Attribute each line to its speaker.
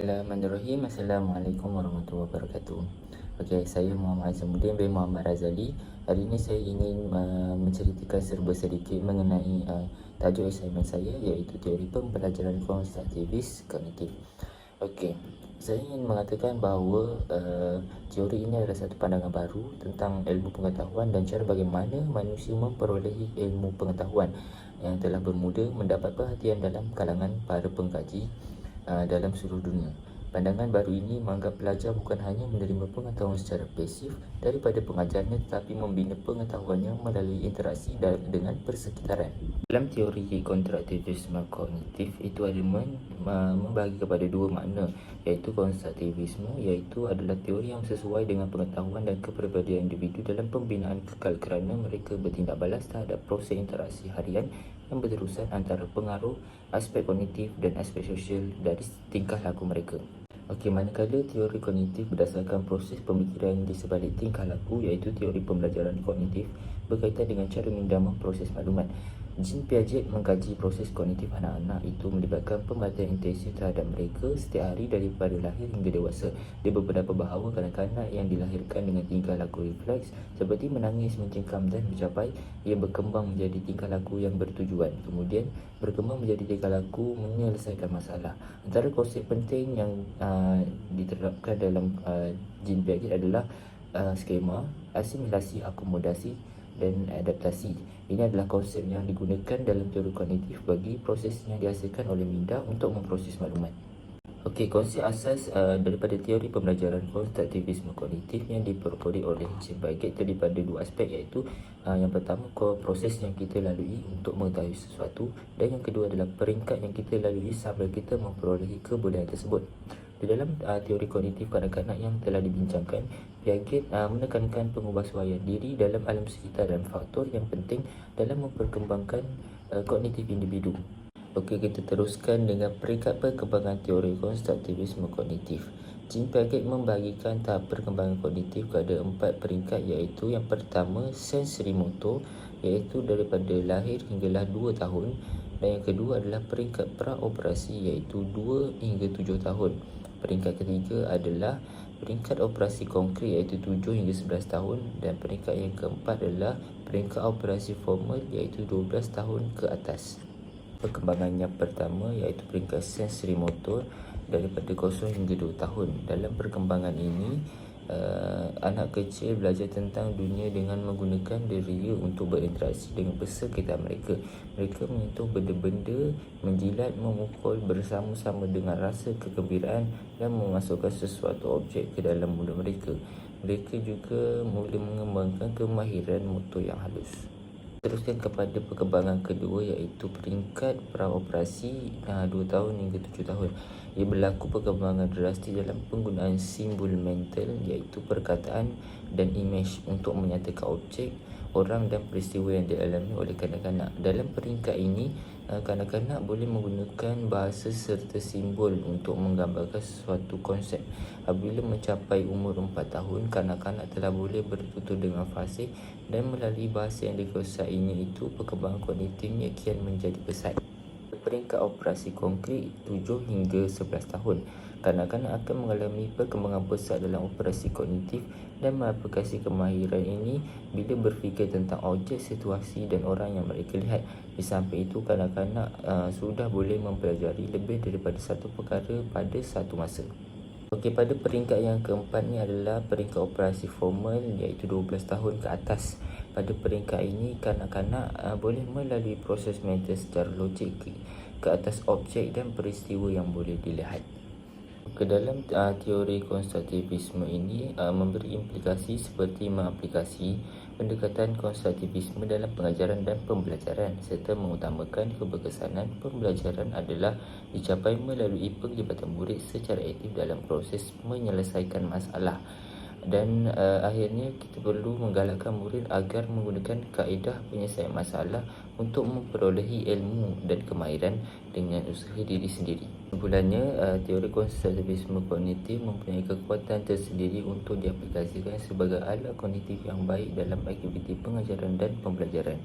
Speaker 1: Bismillahirrahmanirrahim. Assalamualaikum warahmatullahi wabarakatuh. Okey, saya Muhammad Azamuddin bin Muhammad Razali. Hari ini saya ingin menceritakan serba sedikit mengenai tajuk assignment saya, iaitu teori pembelajaran konstruktivis kognitif. Okey, saya ingin mengatakan bahawa teori ini adalah satu pandangan baru tentang ilmu pengetahuan dan cara bagaimana manusia memperolehi ilmu pengetahuan yang telah bermula mendapat perhatian dalam kalangan para pengkaji dalam seluruh dunia. Pandangan baru ini menganggap pelajar bukan hanya menerima pengetahuan secara pasif daripada pengajarnya, tetapi membina pengetahuannya melalui interaksi dengan persekitaran. Dalam teori konstruktivisme kognitif, itu ada membagi kepada dua makna, iaitu konstruktivisme, iaitu adalah teori yang sesuai dengan pengetahuan dan kepribadian individu dalam pembinaan kekal kerana mereka bertindak balas terhadap proses interaksi harian yang berterusan antara pengaruh aspek kognitif dan aspek sosial dari tingkah laku mereka. Okey, manakala teori kognitif berdasarkan proses pemikiran di sebalik tingkah laku, iaitu teori pembelajaran kognitif berkaitan dengan cara minda memproses maklumat. Jean Piaget mengkaji proses kognitif anak-anak itu melibatkan pemerhatian intensif terhadap mereka setiap hari daripada lahir hingga dewasa. Dia berpendapat bahawa kanak-kanak yang dilahirkan dengan tingkah laku refleks seperti menangis, mencengkam dan mencapai, ia berkembang menjadi tingkah laku yang bertujuan, kemudian berkembang menjadi tingkah laku menyelesaikan masalah. Antara konsep penting yang diterapkan dalam Jean Piaget adalah skema, asimilasi, akomodasi dan adaptasi. Ini adalah konsep yang digunakan dalam teori kognitif bagi proses yang dihasilkan oleh minda untuk memproses maklumat. Okey, konsep asas daripada teori pembelajaran konstruktivisme kognitif yang diperoleh oleh Jean Piaget terdiri pada dua aspek, iaitu yang pertama, proses yang kita lalui untuk mengetahui sesuatu, dan yang kedua adalah peringkat yang kita lalui sambil kita memperolehi kebolehan tersebut. Di dalam teori kognitif kanak-kanak yang telah dibincangkan, Piaget menekankan pengubahsuaian diri dalam alam sekitar dan faktor yang penting dalam memperkembangkan kognitif individu. Okey, kita teruskan dengan peringkat perkembangan teori konstruktivisme kognitif. Jean Piaget membahagikan tahap perkembangan kognitif kepada 4 peringkat, iaitu yang pertama, sensori motor, iaitu daripada lahir hinggalah 2 tahun, dan yang kedua adalah peringkat praoperasi, iaitu 2 hingga 7 tahun. Peringkat ketiga adalah peringkat operasi konkret, iaitu 7 hingga 11 tahun, dan peringkat yang keempat adalah peringkat operasi formal, iaitu 12 tahun ke atas. Perkembangan yang pertama, iaitu peringkat sensori motor, daripada 0 hingga 2 tahun. Dalam perkembangan ini, anak kecil belajar tentang dunia dengan menggunakan deria untuk berinteraksi dengan sekitar mereka. Mereka menyentuh benda-benda, menjilat, memukul bersama-sama dengan rasa kegembiraan dan memasukkan sesuatu objek ke dalam mulut mereka. Mereka juga mula mengembangkan kemahiran motor yang halus. Teruskan kepada perkembangan kedua, iaitu peringkat praoperasi 2 tahun hingga 7 tahun. Ia berlaku perkembangan drastis dalam penggunaan simbol mental, iaitu perkataan dan imej untuk menyatakan objek, orang dan peristiwa yang dialami oleh kanak-kanak. Dalam peringkat ini, kanak-kanak boleh menggunakan bahasa serta simbol untuk menggambarkan sesuatu konsep. Apabila mencapai umur 4 tahun, kanak-kanak telah boleh bertutur dengan fasih, dan melalui bahasa yang dikuasainya itu, perkembangan kognitifnya kian menjadi pesat. Peringkat operasi konkret 7 hingga 11 tahun. Kanak-kanak akan mengalami perkembangan pesat dalam operasi kognitif dan mengaplikasi kemahiran ini bila berfikir tentang objek, situasi dan orang yang mereka lihat. Di samping itu, kanak-kanak sudah boleh mempelajari lebih daripada satu perkara pada satu masa. Okey, pada peringkat yang keempat ni adalah peringkat operasi formal, iaitu 12 tahun ke atas. Pada peringkat ini, kanak-kanak boleh melalui proses mental secara logik ke atas objek dan peristiwa yang boleh dilihat. Ke dalam teori konstruktivisme ini memberi implikasi seperti mengaplikasi pendekatan konstruktivisme dalam pengajaran dan pembelajaran, serta mengutamakan keberkesanan pembelajaran adalah dicapai melalui penglibatan murid secara aktif dalam proses menyelesaikan masalah. Dan akhirnya kita perlu menggalakkan murid agar menggunakan kaedah penyelesaian masalah untuk memperolehi ilmu dan kemahiran dengan usaha diri sendiri. Kesimpulannya, teori konstruktivisme kognitif mempunyai kekuatan tersendiri untuk diaplikasikan sebagai alat kognitif yang baik dalam aktiviti pengajaran dan pembelajaran.